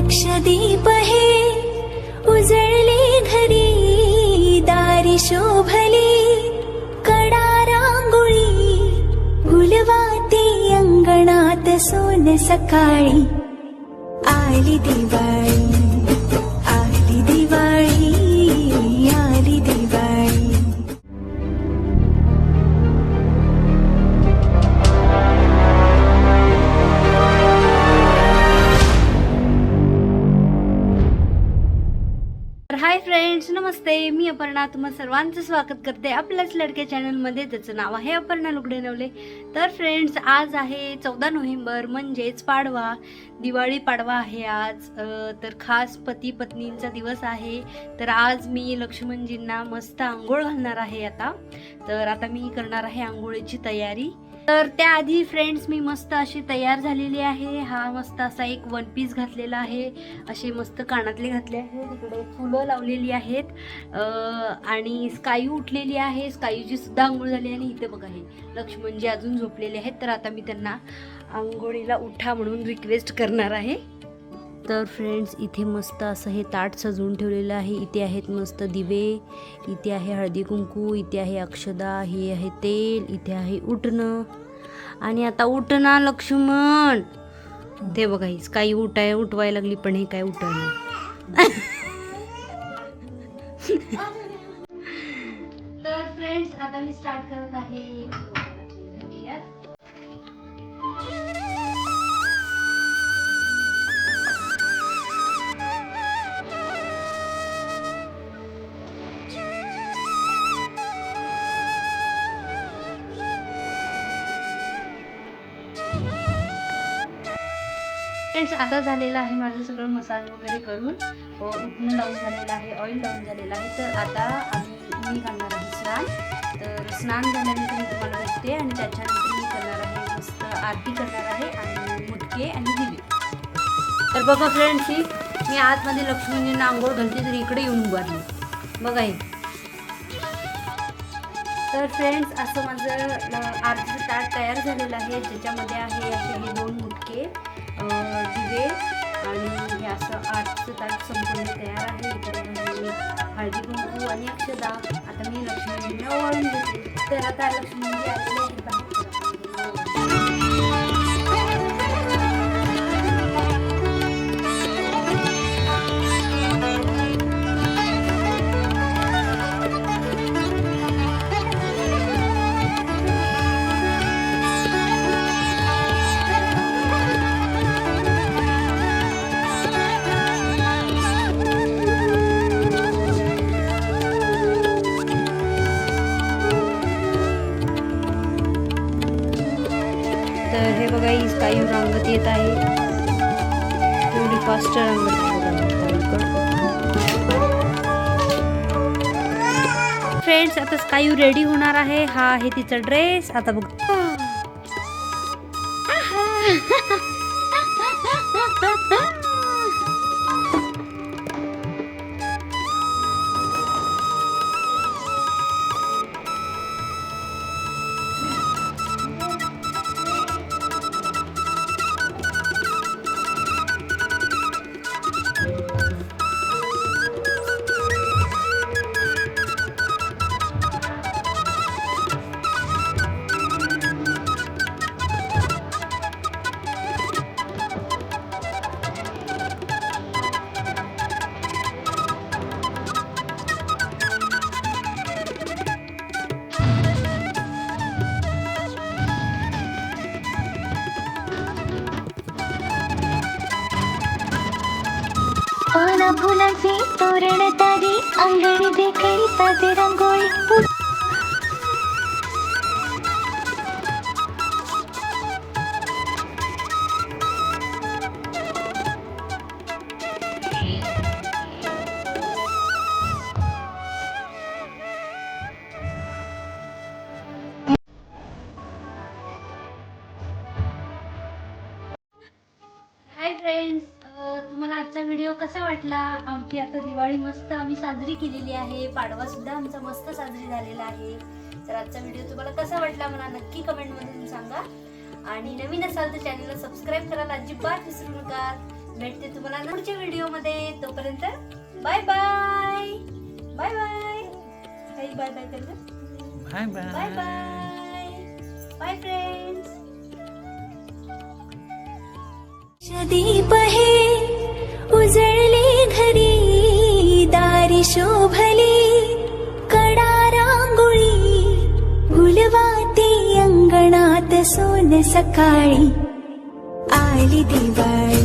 लक्षदीप हे उजळले घरी दारी शोभली कडा रांगोळी गुलवाती अंगणात सोन सकाळी आली दिवाळी आली दिवाळी आली दिवाळी। हाय फ्रेंड्स, नमस्ते। मी अपर्णा तुम्हा सर्वांचं स्वागत करते आपल्याच लडक्या चॅनलमध्ये, त्याचं नाव आहे अपर्णा लुगडेनवले। तर फ्रेंड्स, आज आहे 14 नोव्हेंबर, म्हणजेच पाडवा, दिवाळी पाडवा आहे आज। तर खास पती पत्नींचा दिवस आहे। तर आज मी लक्ष्मणजींना मस्त आंघोळ घालणार आहे। आता मी करणार आहे आंघोळीची तयारी। तर त्याआधी फ्रेंड्स, मी मस्त अशी तयार झालेली आहे। हा मस्त असा एक वन पीस घातलेला आहे, असे मस्त कानातले घातले आहेत, इकडे फुलं लावलेली आहेत आणि स्कायू उठलेली आहे। स्कायूची सुद्धा आंघोळ झाली आणि इथे बघा हे लक्ष्मणजी अजून झोपलेले आहेत। तर आता मी त्यांना आंघोळीला उठा म्हणून रिक्वेस्ट करणार आहे। तर फ्रेंड्स, इथे मस्त असं हे ताट सजवून ठेवलेलं आहे। इथे आहेत मस्त दिवे, इथे आहे हळदी कुंकू, इथे आहे अक्षदा, हे आहे तेल, इथे आहे उठणं। आणि आता उठना लक्ष्मण, ते बघा ही काही उठवायला लागली, पण हे काय उठणं। तर फ्रेंड्स, आता मी स्टार्ट करत आहे। फ्रेंड्स, आता झालेलं आहे माझं सगळं मसाज वगैरे करून, उठणं लावून झालेलं आहे, ऑइल लावून झालेलं आहे। तर आता मी घालणार आहे स्नान। तर स्नान झाल्यानंतर मी तुम्हाला भेटते आणि त्याच्यानंतर मी करणार आहे मस्त आरती करणार आहे आणि मुटके आणि दिवे। तर बघा फ्रेंड्स, मी आतमध्ये लक्ष्मणजींना आंघोळ घालते, तर इकडे येऊन उभारली बघा हे। तर फ्रेंड्स, असं माझं आरतीचं ताट तयार झालेलं आहे, ज्याच्यामध्ये आहे असे हे 2 मुटके, दिवे आणि हे असं आरतीचं ताट संपूर्ण तयार आहे। इकडे हळदी कुंकू आणि अक्षदा। आता मी लक्ष्मणजींना ओवाळून देते। तर आता लक्ष्मणजी आलेले आहेत बाहेर। तर हे बघा, ही स्कायू रंगत येत आहे, एवढी फास्ट रंगत फ्रेंड्स। आता स्कायू रेडी होणार आहे। हा आहे तिचा ड्रेस। आता बघ, पाना फुलांची तोरण तारी अंगणी देखील साधी रांगोळी। हाय फ्रेंड्स, तुम्हाला आजचा व्हिडिओ कसा वाटला? आमची आता दिवाळी मस्त आम्ही साजरी केलेली आहे, पाडवा सुद्धा आमचा मस्त साजरी झालेला आहे। तर आजचा व्हिडिओ तुम्हाला कसा वाटला मला नक्की कमेंट मध्ये सांगा आणि नवीन असाल तर चॅनलला सबस्क्राइब करायला अजिबात विसरू नका। भेटते तुम्हाला पुढच्या व्हिडिओमध्ये. तोपर्यंत बाय बाय बाय बाय. काही बाय बाय कर. Bye bye bye bye bye friends. दीप हे उजळले घरी, दारी शोभली कडा रांगोळी, फुलवाती अंगणात सोन सकाळी, आली दिवाळी.